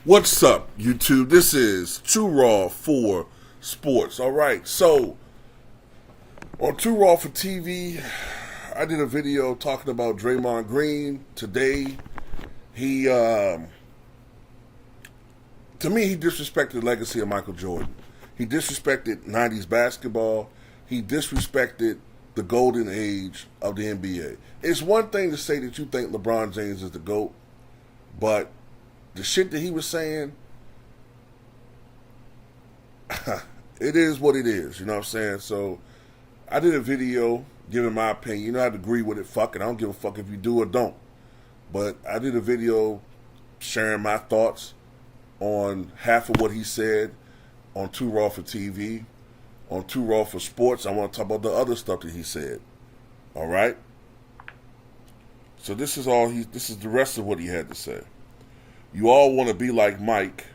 What's up, YouTube? This is Too Raw for Sports. All right, so on Too Raw for TV, I did a video talking about Draymond Green today. He, to me, he disrespected the legacy of Michael Jordan. He disrespected 90s basketball. He disrespected the golden age of the NBA. It's one thing to say that you think LeBron James is the GOAT, but the shit that he was saying, it is what it is, you know what I'm saying? So, I did a video giving my opinion. You know, I have to agree with it, fuck it. I don't give a fuck if you do or don't. But I did a video sharing my thoughts on half of what he said on Too Raw for TV. On Too Raw for Sports, I want to talk about the other stuff that he said. All right? So this is the rest of what he had to say. You all want to be like Mike.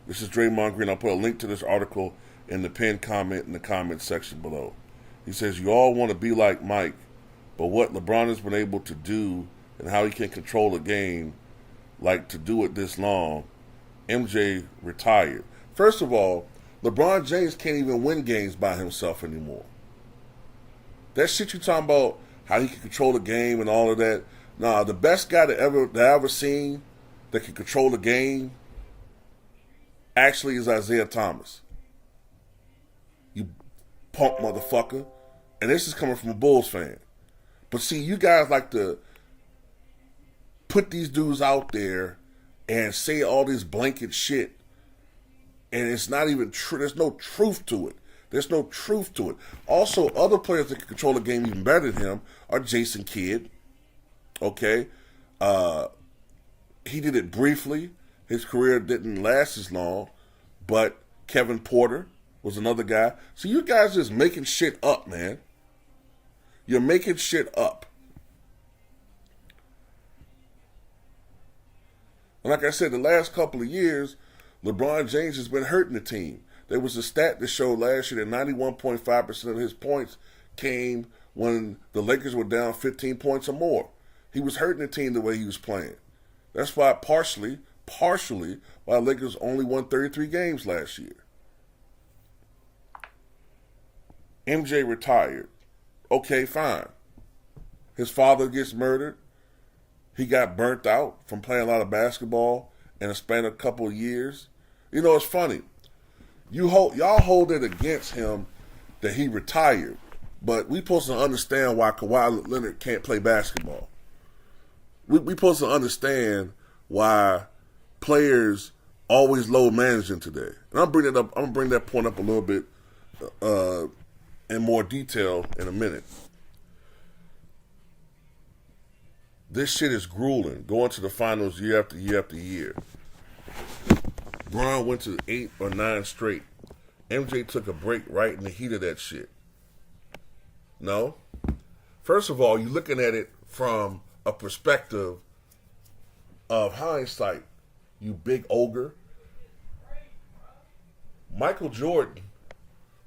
This is Draymond Green. I'll put a link to this article in the pinned comment in the comment section below. He says, you all want to be like Mike, but what LeBron has been able to do and how he can control a game, like to do it this long, MJ retired. First of all, LeBron James can't even win games by himself anymore. That shit you talking about, how he can control the game and all of that. Nah, the best guy that I ever seen that can control the game actually is Isaiah Thomas. You punk motherfucker. And this is coming from a Bulls fan. But see, you guys like to put these dudes out there and say all this blanket shit. And it's not even true. There's no truth to it. There's no truth to it. Also, other players that can control the game even better than him are Jason Kidd. Okay? He did it briefly. His career didn't last as long. But Kevin Porter was another guy. So you guys just making shit up, man. You're making shit up. And like I said, the last couple of years, LeBron James has been hurting the team. There was a stat that showed last year that 91.5% of his points came when the Lakers were down 15 points or more. He was hurting the team the way he was playing. That's why partially, why Lakers only won 33 games last year. MJ retired. Okay, fine. His father gets murdered. He got burnt out from playing a lot of basketball in a span of a couple of years. You know, it's funny. Y'all hold it against him that he retired, but we supposed to understand why Kawhi Leonard can't play basketball. We supposed to understand why players always load managing today. And I'm gonna bring that point up a little bit in more detail in a minute. This shit is grueling. Going to the finals year after year after year. Bron went to 8 or 9 straight. MJ took a break right in the heat of that shit. No? First of all, you're looking at it from a perspective of hindsight, you big ogre. Michael Jordan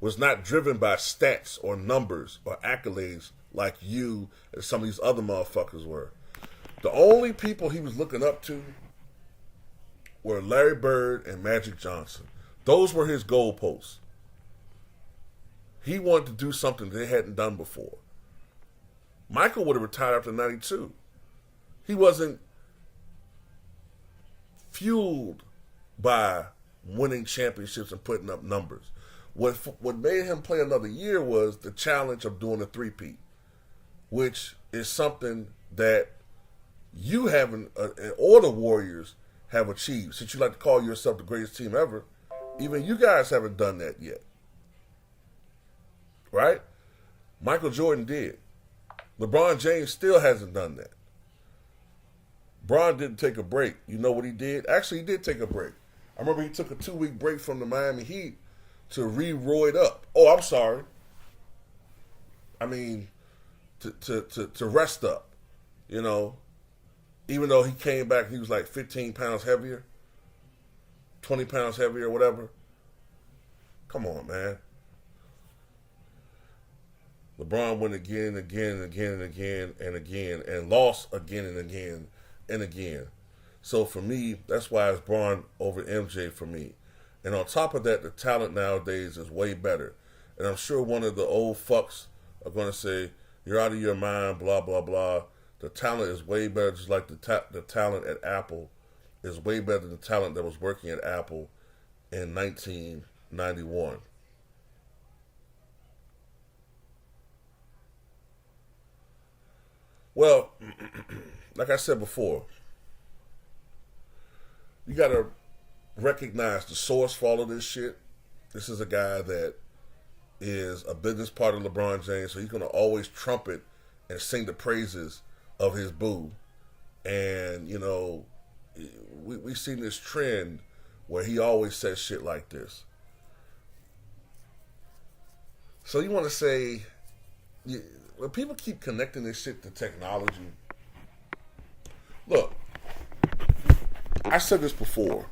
was not driven by stats or numbers or accolades like you and some of these other motherfuckers were. The only people he was looking up to were Larry Bird and Magic Johnson. Those were his goalposts. He wanted to do something they hadn't done before. Michael would have retired after 92. He wasn't fueled by winning championships and putting up numbers. What made him play another year was the challenge of doing a three-peat, which is something that you haven't, or the Warriors have achieved. Since you like to call yourself the greatest team ever, even you guys haven't done that yet. Right? Michael Jordan did. LeBron James still hasn't done that. Bron didn't take a break. You know what he did? Actually, he did take a break. I remember he took a 2-week break from the Miami Heat to re-roid up. Oh, I'm sorry. I mean, to rest up. You know, even though he came back, he was like 15 pounds heavier, 20 pounds heavier, or whatever. Come on, man. LeBron went again, and again, and again, and again, and lost again and again and again. So for me, that's why it's Braun over MJ for me. And on top of that, the talent nowadays is way better. And I'm sure one of the old fucks are going to say, "You're out of your mind," blah, blah, blah. The talent is way better, just like the talent at Apple is way better than the talent that was working at Apple in 1991. Well, like I said before, you got to recognize the source for all of this shit. This is a guy that is a business part of LeBron James, so he's going to always trumpet and sing the praises of his boo. And, you know, we've seen this trend where he always says shit like this. So you want to say, when people keep connecting this shit to technology, look, I said this before.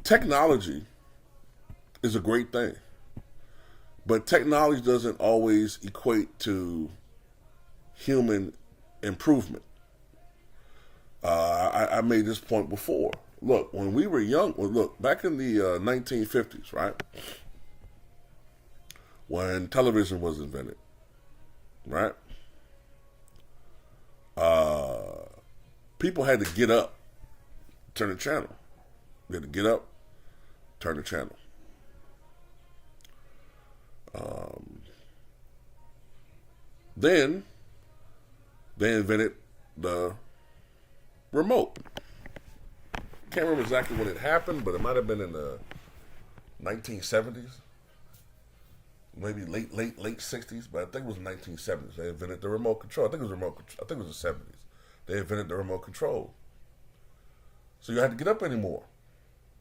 Technology is a great thing, but technology doesn't always equate to human improvement. I made this point before. Look, when we were young, look, back in the 1950s, right? When television was invented, right? People had to get up, turn the channel. They had to get up, turn the channel. Then they invented the remote. Can't remember exactly when it happened, but it might have been in the 1970s, maybe late 60s. But I think it was the 1970s. They invented the remote control. I think it was the 70s. They invented the remote control. So you had to get up anymore,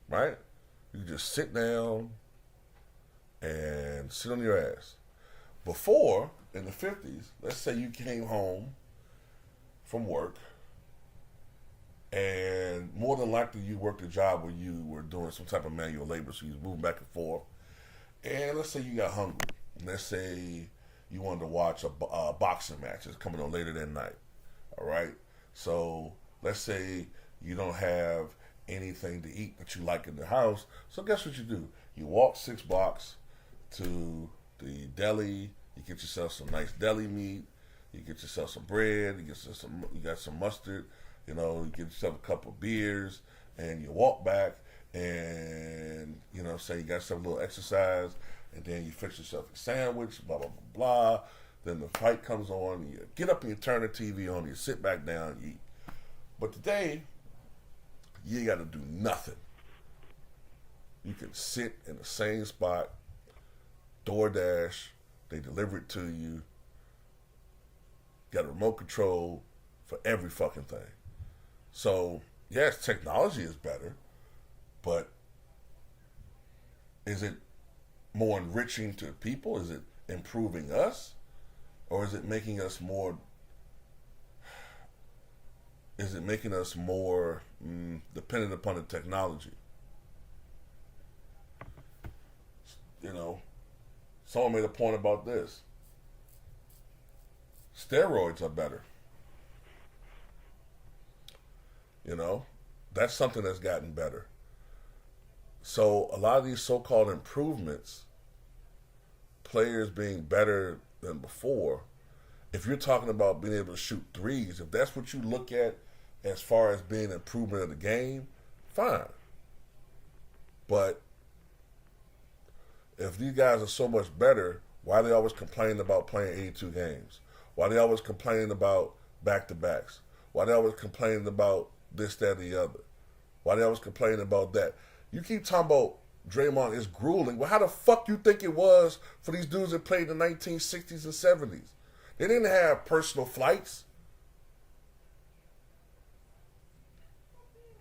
right? You could just sit down and sit on your ass. Before, in the 50s, let's say you came home from work, and more than likely you worked a job where you were doing some type of manual labor, so you was moving back and forth. And let's say you got hungry. Let's say you wanted to watch a boxing match. It's coming on later that night. All right? So let's say you don't have anything to eat that you like in the house. So guess what you do? You walk 6 blocks to the deli. You get yourself some nice deli meat. You get yourself some bread. You got some mustard. You know, you get yourself a couple of beers, and you walk back, and you know, say you got some little exercise, and then you fix yourself a sandwich. Blah blah blah blah. Then the fight comes on. You get up and you turn the TV on. You sit back down and you eat. But today, you ain't got to do nothing. You can sit in the same spot, DoorDash, they deliver it to you. Got a remote control for every fucking thing. So, yes, technology is better, but is it more enriching to people? Is it improving us? Or is it making us more dependent upon the technology? You know, someone made a point about this. Steroids are better. You know, that's something that's gotten better. So a lot of these so-called improvements, players being better than before, if you're talking about being able to shoot threes, if that's what you look at as far as being an improvement of the game, fine. But if these guys are so much better, why are they always complaining about playing 82 games? Why are they always complaining about back-to-backs? Why are they always complaining about this, that, and the other? Why are they always complaining about that? You keep talking about Draymond is grueling. Well, how the fuck you think it was for these dudes that played in the 1960s and 70s? They didn't have personal flights.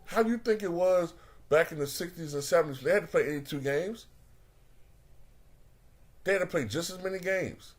How do you think it was back in the 60s and 70s? They had to play 82 games. They had to play just as many games.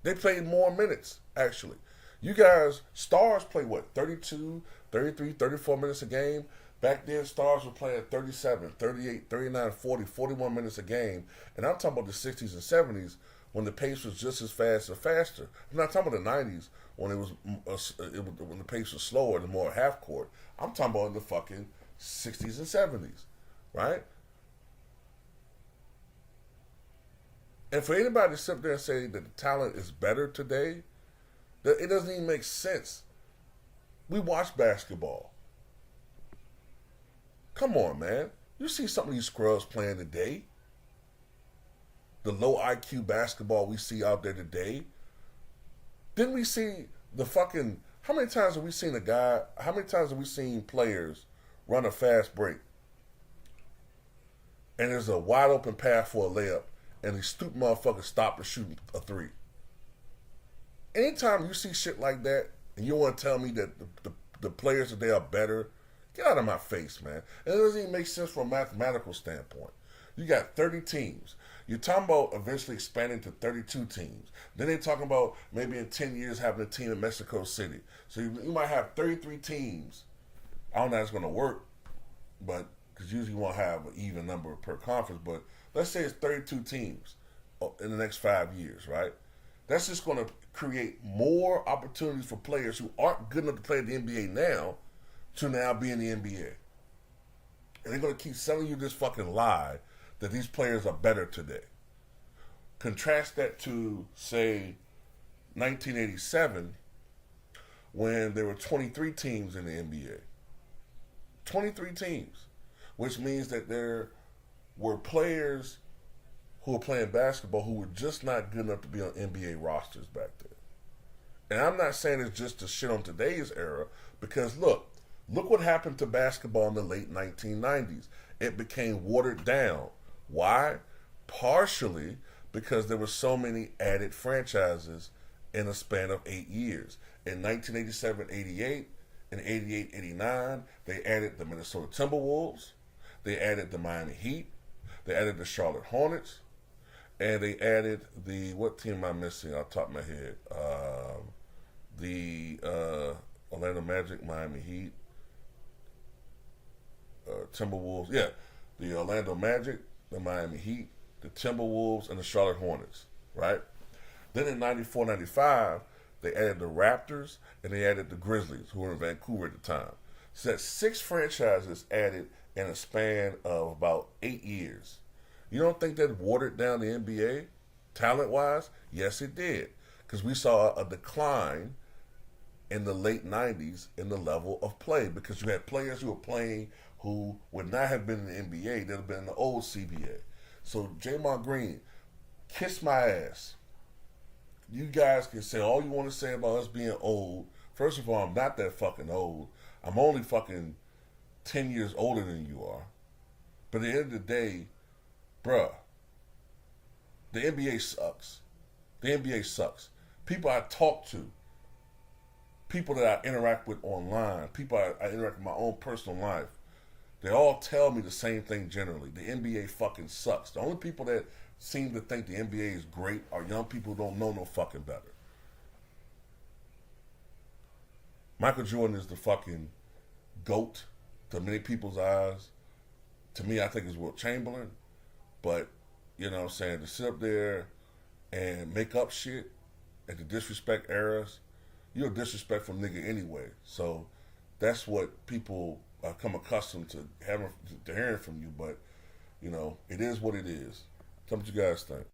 They played more minutes, actually. You guys, stars play what, 32, 33, 34 minutes a game? Back then, stars were playing 37, 38, 39, 40, 41 minutes a game. And I'm talking about the 60s and 70s when the pace was just as fast or faster. I'm not talking about the 90s when when the pace was slower, the more half court. I'm talking about in the fucking 60s and 70s, right? And for anybody to sit there and say that the talent is better today, that it doesn't even make sense. We watch basketball. Come on, man. You see some of these scrubs playing today. The low IQ basketball we see out there today. Didn't we see the fucking... How many times have we seen players run a fast break and there's a wide open path for a layup and these stupid motherfuckers stop and shoot a three? Anytime you see shit like that and you want to tell me that the players today are better, get out of my face, man. And it doesn't even make sense from a mathematical standpoint. You got 30 teams. You're talking about eventually expanding to 32 teams. Then they're talking about maybe in 10 years having a team in Mexico City. So you might have 33 teams. I don't know how it's going to work, but because usually you won't have an even number per conference. But let's say it's 32 teams in the next 5 years, right? That's just going to create more opportunities for players who aren't good enough to play in the NBA now to now be in the NBA. And they're going to keep selling you this fucking lie that these players are better today. Contrast that to, say, 1987, when there were 23 teams in the NBA. 23 teams, which means that there were players who were playing basketball who were just not good enough to be on NBA rosters back then. And I'm not saying it's just to shit on today's era, because look what happened to basketball in the late 1990s. It became watered down. Why? Partially because there were so many added franchises in a span of 8 years. In 1987-88 and 88-89, they added the Minnesota Timberwolves, they added the Miami Heat, they added the Charlotte Hornets, and they added the, what team am I missing off the top of my head? The Orlando Magic, Miami Heat, Timberwolves, yeah, the Orlando Magic, the Miami Heat, the Timberwolves, and the Charlotte Hornets, right? Then in 94-95, they added the Raptors, and they added the Grizzlies, who were in Vancouver at the time. So that's 6 franchises added in a span of about 8 years. You don't think that watered down the NBA, talent-wise? Yes, it did. Because we saw a decline in the late 90s in the level of play, because you had players who were playing who would not have been in the NBA, they'd have been in the old CBA. So Draymond Green, kiss my ass. You guys can say all you want to say about us being old. First of all, I'm not that fucking old. I'm only fucking 10 years older than you are. But at the end of the day, bruh, the NBA sucks. The NBA sucks. People I talk to, people that I interact with online, people I interact with in my own personal life, they all tell me the same thing generally. The NBA fucking sucks. The only people that seem to think the NBA is great are young people who don't know no fucking better. Michael Jordan is the fucking GOAT to many people's eyes. To me, I think it's Wilt Chamberlain. But, you know what I'm saying, to sit up there and make up shit and to disrespect eras, you're a disrespectful nigga anyway. So that's what people come accustomed to hearing from you. But, you know, it is what it is. Tell me what you guys think.